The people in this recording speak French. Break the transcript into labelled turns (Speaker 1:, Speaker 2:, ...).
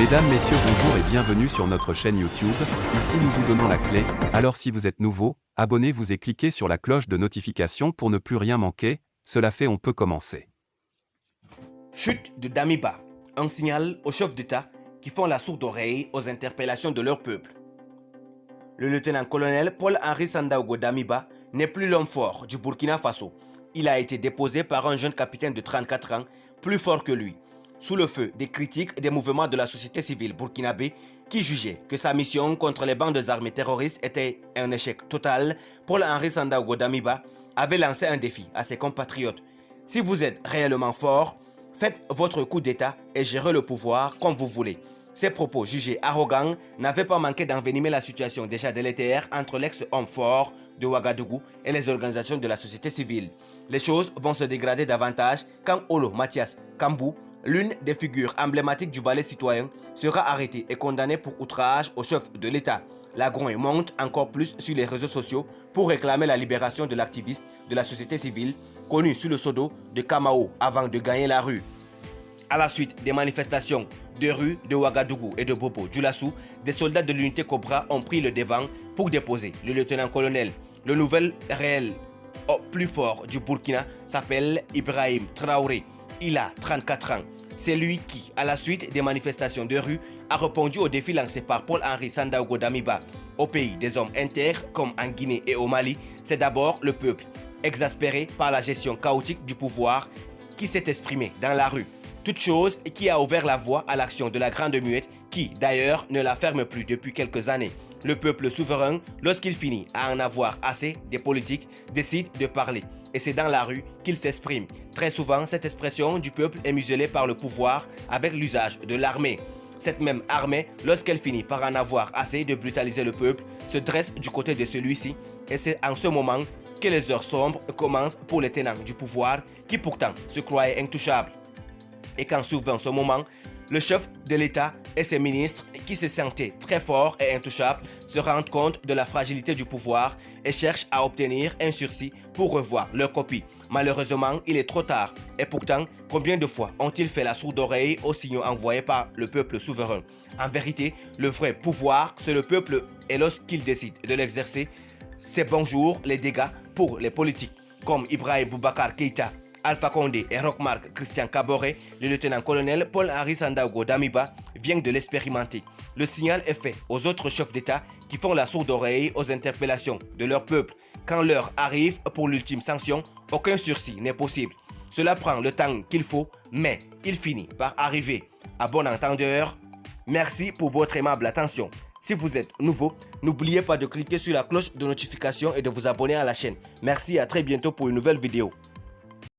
Speaker 1: Mesdames, messieurs, bonjour et bienvenue sur notre chaîne YouTube. Ici nous vous donnons la clé, alors si vous êtes nouveau, abonnez-vous et cliquez sur la cloche de notification pour ne plus rien manquer. Cela fait, on peut commencer.
Speaker 2: Chute de Damiba, un signal aux chefs d'État qui font la sourde oreille aux interpellations de leur peuple. Le lieutenant-colonel Paul-Henri Sandaogo Damiba n'est plus l'homme fort du Burkina Faso. Il a été déposé par un jeune capitaine de 34 ans, plus fort que lui, sous le feu des critiques des mouvements de la société civile burkinabé qui jugeaient que sa mission contre les bandes armées terroristes était un échec total. Paul-Henri Sandaogo Damiba avait lancé un défi à ses compatriotes. Si vous êtes réellement fort, faites votre coup d'État et gérez le pouvoir comme vous voulez. Ces propos jugés arrogants n'avaient pas manqué d'envenimer la situation déjà délétère entre l'ex-homme fort de Ouagadougou et les organisations de la société civile. Les choses vont se dégrader davantage quand Olo Mathias Kambou, l'une des figures emblématiques du ballet citoyen, sera arrêté et condamné pour outrage au chef de l'État. La grogne monte encore plus sur les réseaux sociaux pour réclamer la libération de l'activiste de la société civile connu sous le pseudo de Kamao avant de gagner la rue. À la suite des manifestations de rue de Ouagadougou et de Bobo Dioulassou, des soldats de l'unité Cobra ont pris le devant pour déposer le lieutenant-colonel. Le nouvel réel plus fort du Burkina s'appelle Ibrahim Traoré. Il a 34 ans. C'est lui qui, à la suite des manifestations de rue, a répondu au défi lancé par Paul-Henri Sandaogo Damiba. Au pays des hommes intègres, comme en Guinée et au Mali, c'est d'abord le peuple, exaspéré par la gestion chaotique du pouvoir, qui s'est exprimé dans la rue. Toute chose qui a ouvert la voie à l'action de la Grande Muette, qui d'ailleurs ne la ferme plus depuis quelques années. Le peuple souverain, lorsqu'il finit à en avoir assez des politiques, décide de parler. Et c'est dans la rue qu'il s'exprime. Très souvent, cette expression du peuple est muselée par le pouvoir avec l'usage de l'armée. Cette même armée, lorsqu'elle finit par en avoir assez de brutaliser le peuple, se dresse du côté de celui-ci. Et c'est en ce moment que les heures sombres commencent pour les tenants du pouvoir qui pourtant se croyaient intouchables. Et quand survient ce moment, le chef de l'État et ses ministres, qui se sentaient très forts et intouchables, se rendent compte de la fragilité du pouvoir et cherchent à obtenir un sursis pour revoir leur copie. Malheureusement, il est trop tard. Et pourtant, combien de fois ont-ils fait la sourde oreille aux signaux envoyés par le peuple souverain? En vérité, le vrai pouvoir, c'est le peuple, et lorsqu'il décide de l'exercer, c'est bonjour les dégâts pour les politiques, comme Ibrahim Boubacar Keïta, Alpha Condé et Roch-Marc Christian Kaboré. Le lieutenant-colonel Paul-Henri Sandaogo Damiba vient de l'expérimenter. Le signal est fait aux autres chefs d'État qui font la sourde oreille aux interpellations de leur peuple. Quand l'heure arrive pour l'ultime sanction, aucun sursis n'est possible. Cela prend le temps qu'il faut, mais il finit par arriver. À bon entendeur, merci pour votre aimable attention. Si vous êtes nouveau, n'oubliez pas de cliquer sur la cloche de notification et de vous abonner à la chaîne. Merci et à très bientôt pour une nouvelle vidéo.